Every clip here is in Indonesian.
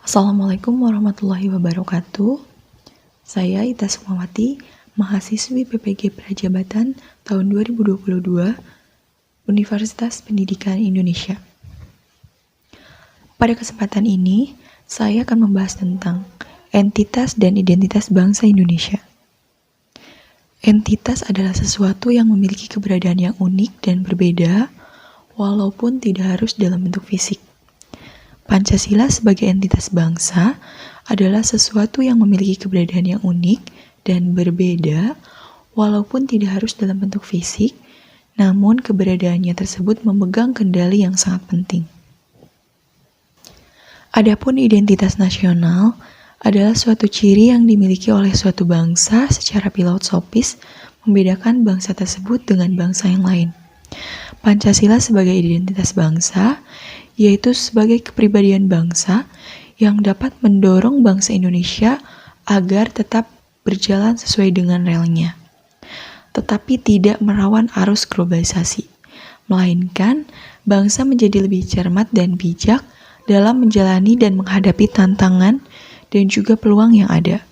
Assalamualaikum warahmatullahi wabarakatuh. Saya Ita Sukmawati, mahasiswi PPG Prajabatan tahun 2022, Universitas Pendidikan Indonesia. Pada kesempatan ini, saya akan membahas tentang entitas dan identitas bangsa Indonesia. Entitas adalah sesuatu yang memiliki keberadaan yang unik dan berbeda, walaupun tidak harus dalam bentuk fisik. Pancasila sebagai entitas bangsa adalah sesuatu yang memiliki keberadaan yang unik dan berbeda, walaupun tidak harus dalam bentuk fisik, namun keberadaannya tersebut memegang kendali yang sangat penting. Adapun identitas nasional adalah suatu ciri yang dimiliki oleh suatu bangsa secara filosofis membedakan bangsa tersebut dengan bangsa yang lain. Pancasila sebagai identitas bangsa yaitu sebagai kepribadian bangsa yang dapat mendorong bangsa Indonesia agar tetap berjalan sesuai dengan relnya, tetapi tidak merawan arus globalisasi, melainkan bangsa menjadi lebih cermat dan bijak dalam menjalani dan menghadapi tantangan dan juga peluang yang ada.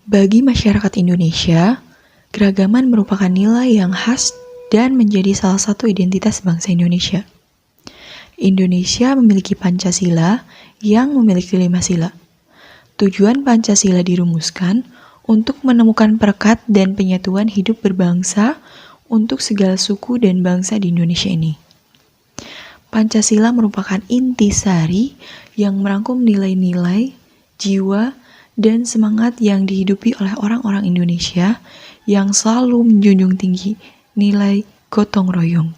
Bagi masyarakat Indonesia, keragaman merupakan nilai yang khas dan menjadi salah satu identitas bangsa Indonesia. Indonesia memiliki Pancasila yang memiliki 5 sila. Tujuan Pancasila dirumuskan untuk menemukan perekat dan penyatuan hidup berbangsa untuk segala suku dan bangsa di Indonesia ini. Pancasila merupakan intisari yang merangkum nilai-nilai, jiwa, dan semangat yang dihidupi oleh orang-orang Indonesia yang selalu menjunjung tinggi nilai gotong royong.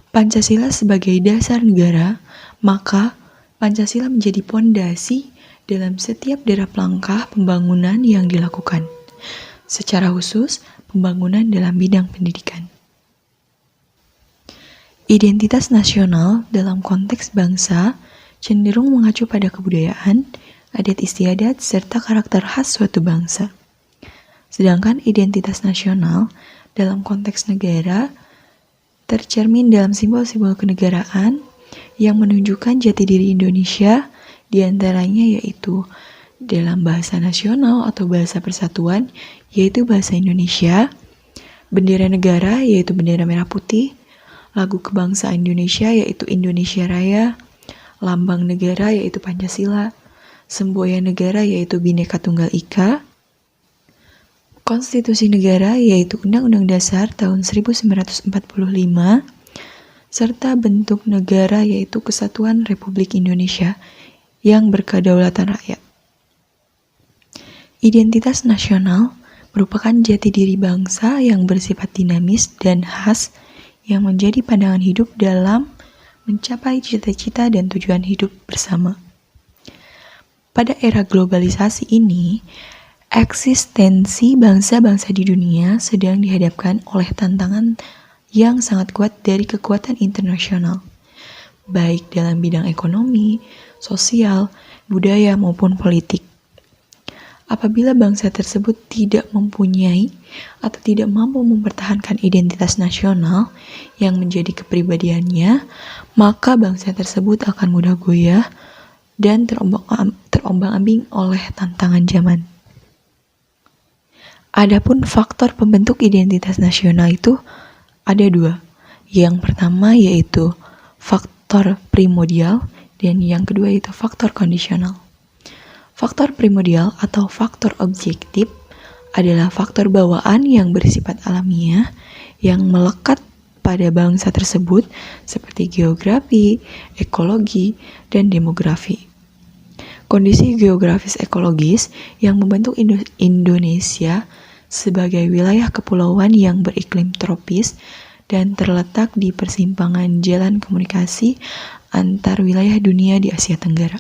Pancasila sebagai dasar negara, maka Pancasila menjadi pondasi dalam setiap derap langkah pembangunan yang dilakukan, secara khusus pembangunan dalam bidang pendidikan. Identitas nasional dalam konteks bangsa cenderung mengacu pada kebudayaan, adat istiadat, serta karakter khas suatu bangsa. Sedangkan identitas nasional dalam konteks negara tercermin dalam simbol-simbol kenegaraan yang menunjukkan jati diri Indonesia, diantaranya yaitu dalam bahasa nasional atau bahasa persatuan, yaitu bahasa Indonesia, bendera negara yaitu bendera merah putih, lagu kebangsaan Indonesia yaitu Indonesia Raya, lambang negara yaitu Pancasila, semboyan negara yaitu Bhinneka Tunggal Ika, Konstitusi negara yaitu Undang-Undang Dasar tahun 1945, serta bentuk negara yaitu Kesatuan Republik Indonesia yang berkedaulatan rakyat. Identitas nasional merupakan jati diri bangsa yang bersifat dinamis dan khas yang menjadi pandangan hidup dalam mencapai cita-cita dan tujuan hidup bersama. Pada era globalisasi ini, eksistensi bangsa-bangsa di dunia sedang dihadapkan oleh tantangan yang sangat kuat dari kekuatan internasional, baik dalam bidang ekonomi, sosial, budaya, maupun politik. Apabila bangsa tersebut tidak mempunyai atau tidak mampu mempertahankan identitas nasional yang menjadi kepribadiannya, maka bangsa tersebut akan mudah goyah dan terombang-ambing oleh tantangan zaman. Adapun faktor pembentuk identitas nasional itu ada 2. Yang pertama yaitu faktor primordial dan yang kedua yaitu faktor kondisional. Faktor primordial atau faktor objektif adalah faktor bawaan yang bersifat alamiah yang melekat pada bangsa tersebut seperti geografi, ekologi, dan demografi. Kondisi geografis ekologis yang membentuk Indonesia sebagai wilayah kepulauan yang beriklim tropis dan terletak di persimpangan jalan komunikasi antar wilayah dunia di Asia Tenggara,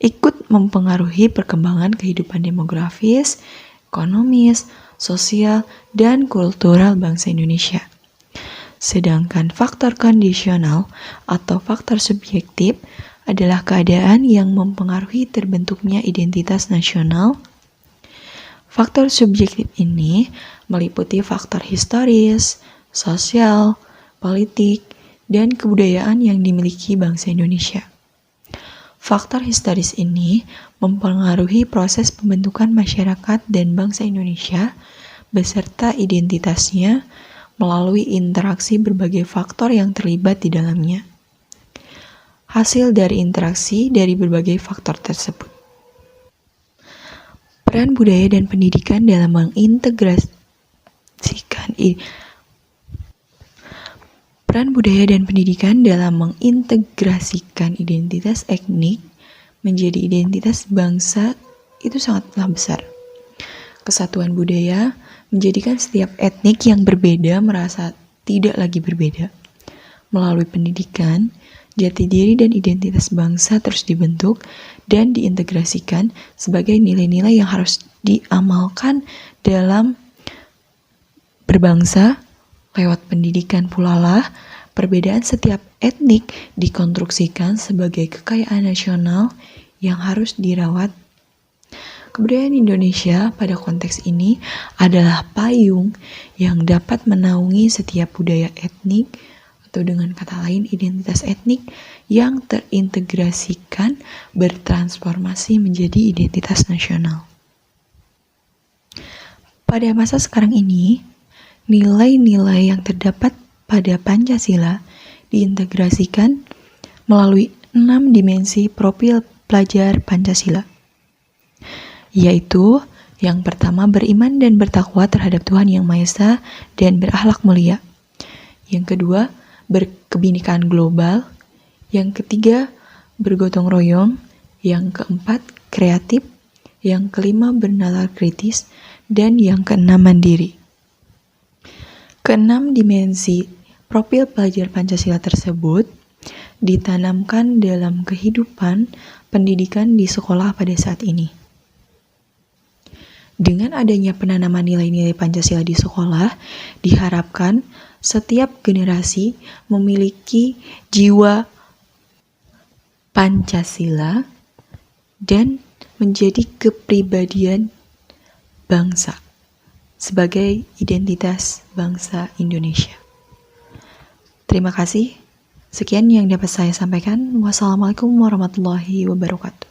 ikut mempengaruhi perkembangan kehidupan demografis, ekonomis, sosial, dan kultural bangsa Indonesia. Sedangkan faktor kondisional atau faktor subjektif adalah keadaan yang mempengaruhi terbentuknya identitas nasional. Faktor subjektif ini meliputi faktor historis, sosial, politik, dan kebudayaan yang dimiliki bangsa Indonesia. Faktor historis ini mempengaruhi proses pembentukan masyarakat dan bangsa Indonesia beserta identitasnya melalui interaksi berbagai faktor yang terlibat di dalamnya. Hasil dari interaksi dari berbagai faktor tersebut. Peran budaya dan pendidikan dalam mengintegrasikan identitas etnik menjadi identitas bangsa itu sangatlah besar. Kesatuan budaya menjadikan setiap etnik yang berbeda merasa tidak lagi berbeda. Melalui pendidikan, jati diri dan identitas bangsa terus dibentuk dan diintegrasikan sebagai nilai-nilai yang harus diamalkan dalam berbangsa. Lewat pendidikan pula lah, perbedaan setiap etnik dikonstruksikan sebagai kekayaan nasional yang harus dirawat. Kebudayaan Indonesia pada konteks ini adalah payung yang dapat menaungi setiap budaya etnik, atau dengan kata lain identitas etnik yang terintegrasikan bertransformasi menjadi identitas nasional. Pada masa sekarang ini, nilai-nilai yang terdapat pada Pancasila diintegrasikan melalui 6 dimensi profil pelajar Pancasila, yaitu yang pertama beriman dan bertakwa terhadap Tuhan Yang Maha Esa dan berakhlak mulia. Yang kedua, berkebinekaan global. Yang ketiga, bergotong royong. Yang keempat, kreatif. Yang kelima, bernalar kritis. Dan yang keenam, mandiri. Keenam dimensi profil pelajar Pancasila tersebut ditanamkan dalam kehidupan pendidikan di sekolah pada saat ini. Dengan adanya penanaman nilai-nilai Pancasila di sekolah, diharapkan setiap generasi memiliki jiwa Pancasila dan menjadi kepribadian bangsa sebagai identitas bangsa Indonesia. Terima kasih. Sekian yang dapat saya sampaikan. Wassalamualaikum warahmatullahi wabarakatuh.